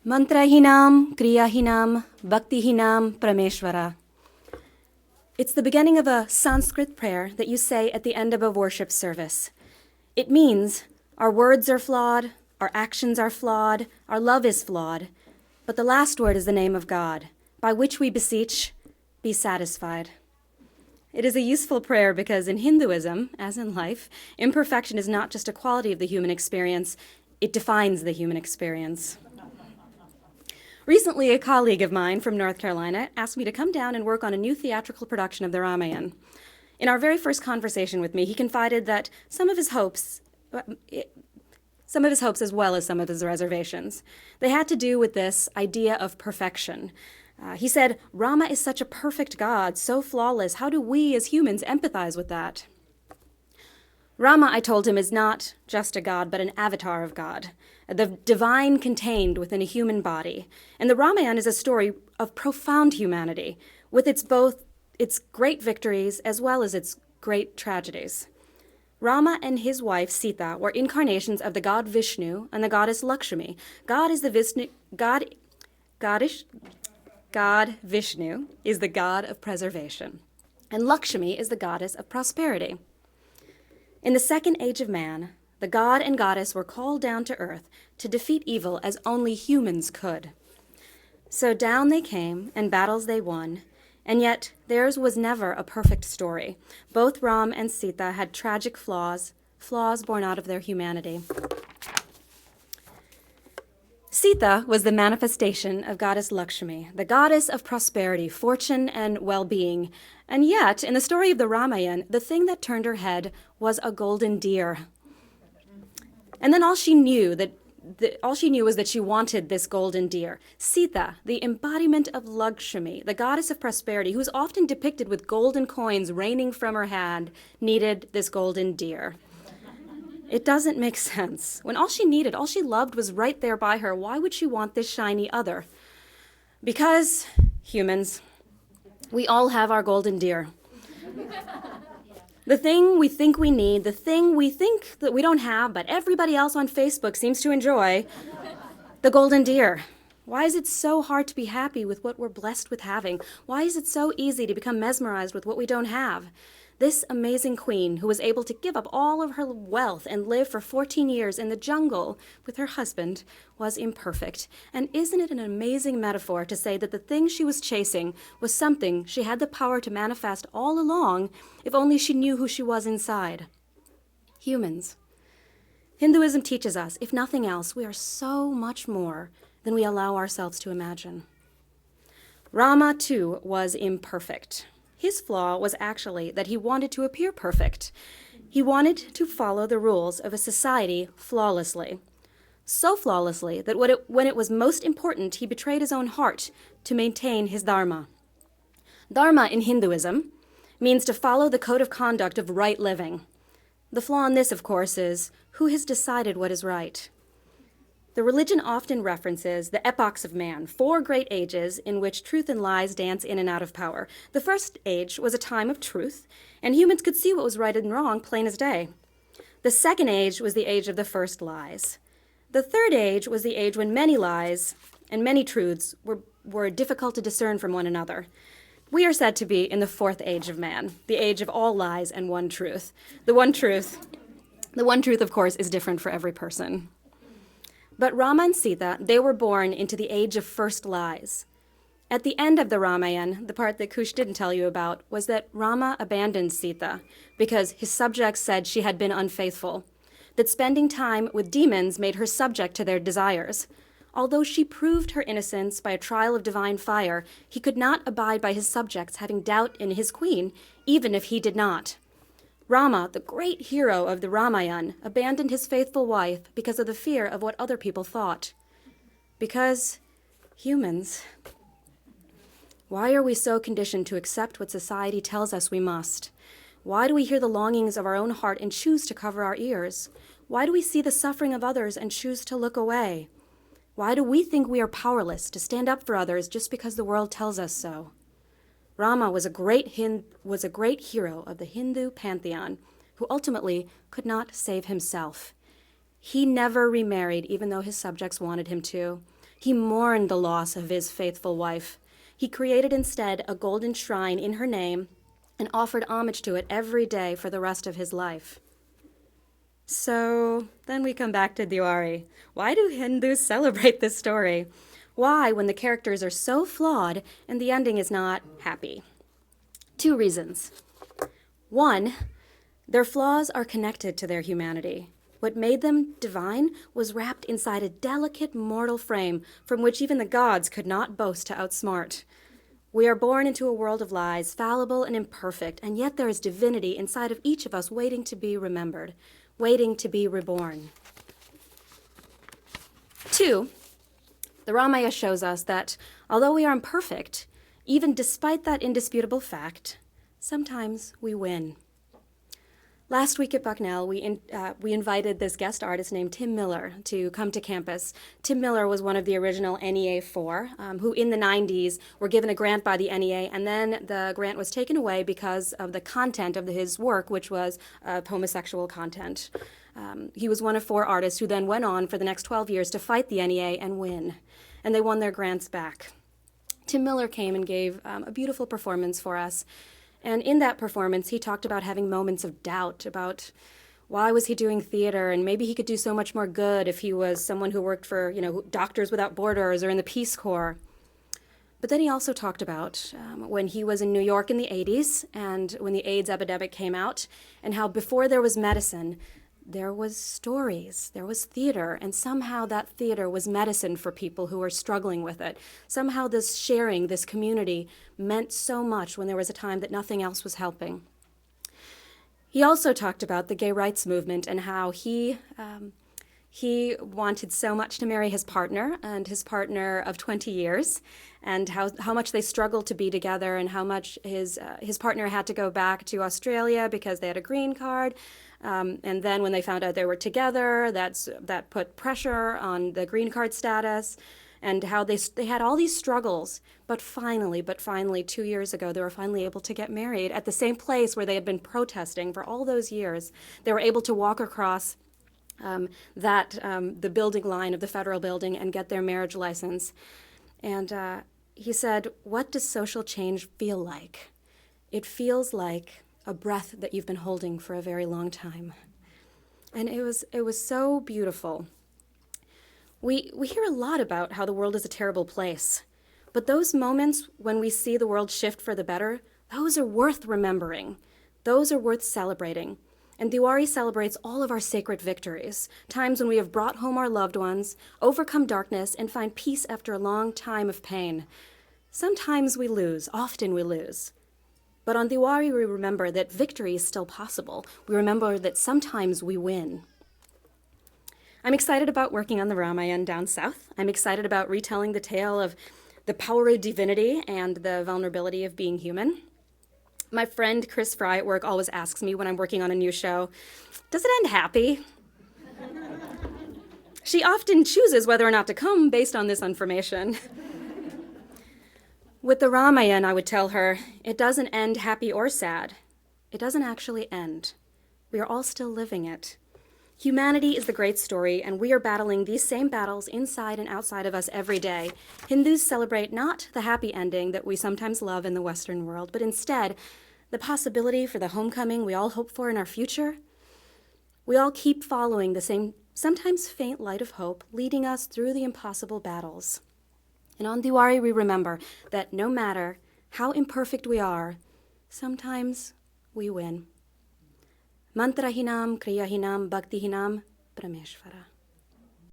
Mantrahinam, Kriyahinam, Bhaktihinam, Prameshwara. It's the beginning of a Sanskrit prayer that you say at the end of a worship service. It means our words are flawed, our actions are flawed, our love is flawed, but the last word is the name of God, by which we beseech, be satisfied. It is a useful prayer because in Hinduism, as in life, imperfection is not just a quality of the human experience, it defines the human experience. Recently, a colleague of mine from North Carolina asked me to come down and work on a new theatrical production of the Ramayana. In our very first conversation with me, he confided that some of his hopes as well as some of his reservations, they had to do with this idea of perfection. He said, Rama is such a perfect God, so flawless. How do we as humans empathize with that? Rama, I told him, is not just a god, but an avatar of God, the divine contained within a human body. And the Ramayana is a story of profound humanity, with both its great victories as well as its great tragedies. Rama and his wife Sita were incarnations of the god Vishnu and the goddess Lakshmi. God Vishnu is the god of preservation, and Lakshmi is the goddess of prosperity. In the second age of man, the god and goddess were called down to earth to defeat evil as only humans could. So down they came, and battles they won, and yet theirs was never a perfect story. Both Ram and Sita had tragic flaws born out of their humanity. Sita was the manifestation of goddess Lakshmi, the goddess of prosperity, fortune, and well-being. And yet, in the story of the Ramayana, the thing that turned her head was a golden deer. And then all she knew was that she wanted this golden deer. Sita, the embodiment of Lakshmi, the goddess of prosperity, who's often depicted with golden coins raining from her hand, needed this golden deer. It doesn't make sense. When all she needed, all she loved was right there by her, why would she want this shiny other? Because humans, we all have our golden deer. The thing we think we need, the thing we think that we don't have, but everybody else on Facebook seems to enjoy, the golden deer. Why is it so hard to be happy with what we're blessed with having? Why is it so easy to become mesmerized with what we don't have? This amazing queen, who was able to give up all of her wealth and live for 14 years in the jungle with her husband, was imperfect. And isn't it an amazing metaphor to say that the thing she was chasing was something she had the power to manifest all along if only she knew who she was inside? Humans. Hinduism teaches us, if nothing else, we are so much more than we allow ourselves to imagine. Rama, too, was imperfect. His flaw was actually that he wanted to appear perfect. He wanted to follow the rules of a society flawlessly. So flawlessly that when it was most important, he betrayed his own heart to maintain his dharma. Dharma in Hinduism means to follow the code of conduct of right living. The flaw in this, of course, is who has decided what is right? The religion often references the epochs of man, 4 great ages in which truth and lies dance in and out of power. The first age was a time of truth, and humans could see what was right and wrong plain as day. The second age was the age of the first lies. The third age was the age when many lies and many truths were difficult to discern from one another. We are said to be in the 4th age of man, the age of all lies and one truth. The one truth, of course, is different for every person. But Rama and Sita, they were born into the age of first lies. At the end of the Ramayana, the part that Kush didn't tell you about, was that Rama abandoned Sita because his subjects said she had been unfaithful, that spending time with demons made her subject to their desires. Although she proved her innocence by a trial of divine fire, he could not abide by his subjects having doubt in his queen, even if he did not. Rama, the great hero of the Ramayana, abandoned his faithful wife because of the fear of what other people thought. Because humans, why are we so conditioned to accept what society tells us we must? Why do we hear the longings of our own heart and choose to cover our ears? Why do we see the suffering of others and choose to look away? Why do we think we are powerless to stand up for others just because the world tells us so? Rama was a great hero of the Hindu pantheon who ultimately could not save himself. He never remarried, even though his subjects wanted him to. He mourned the loss of his faithful wife. He created instead a golden shrine in her name and offered homage to it every day for the rest of his life. So then we come back to Diwali. Why do Hindus celebrate this story? Why, when the characters are so flawed and the ending is not happy? 2 reasons. 1, their flaws are connected to their humanity. What made them divine was wrapped inside a delicate mortal frame from which even the gods could not boast to outsmart. We are born into a world of lies, fallible and imperfect, and yet there is divinity inside of each of us waiting to be remembered, waiting to be reborn. 2, the Ramayana shows us that although we are imperfect, even despite that indisputable fact, sometimes we win. Last week at Bucknell, we invited this guest artist named Tim Miller to come to campus. Tim Miller was one of the original NEA 4, who in the 90s were given a grant by the NEA, and then the grant was taken away because of the content of his work, which was homosexual content. He was one of 4 artists who then went on for the next 12 years to fight the NEA and win, and they won their grants back. Tim Miller came and gave a beautiful performance for us. And in that performance, he talked about having moments of doubt about why was he doing theater, and maybe he could do so much more good if he was someone who worked for, Doctors Without Borders or in the Peace Corps. But then he also talked about when he was in New York in the 80s and when the AIDS epidemic came out, and how before there was medicine, there was stories, there was theater, and somehow that theater was medicine for people who were struggling with it. Somehow this sharing, this community, meant so much when there was a time that nothing else was helping. He also talked about the gay rights movement and how he wanted so much to marry his partner, and his partner of 20 years, and how much they struggled to be together, and how much his partner had to go back to Australia because they had a green card. And then when they found out they were together, that put pressure on the green card status, and how they had all these struggles. But finally, 2 years ago, they were finally able to get married at the same place where they had been protesting for all those years. They were able to walk across the building line of the federal building and get their marriage license. And he said, "What does social change feel like? It feels like a breath that you've been holding for a very long time." And it was so beautiful. We hear a lot about how the world is a terrible place, but those moments when we see the world shift for the better, those are worth remembering. Those are worth celebrating. And Diwali celebrates all of our sacred victories, times when we have brought home our loved ones, overcome darkness, and find peace after a long time of pain. Sometimes we lose, often we lose. But on Diwali, we remember that victory is still possible. We remember that sometimes we win. I'm excited about working on the Ramayana down south. I'm excited about retelling the tale of the power of divinity and the vulnerability of being human. My friend Chris Fry at work always asks me when I'm working on a new show, "Does it end happy?" She often chooses whether or not to come based on this information. With the Ramayana, I would tell her, it doesn't end happy or sad. It doesn't actually end. We are all still living it. Humanity is the great story, and we are battling these same battles inside and outside of us every day. Hindus celebrate not the happy ending that we sometimes love in the Western world, but instead the possibility for the homecoming we all hope for in our future. We all keep following the same, sometimes faint light of hope, leading us through the impossible battles. And on Diwali, we remember that no matter how imperfect we are, sometimes we win. Mantrahinam, Kriyahinam, Bhaktihinam, Prameshvara.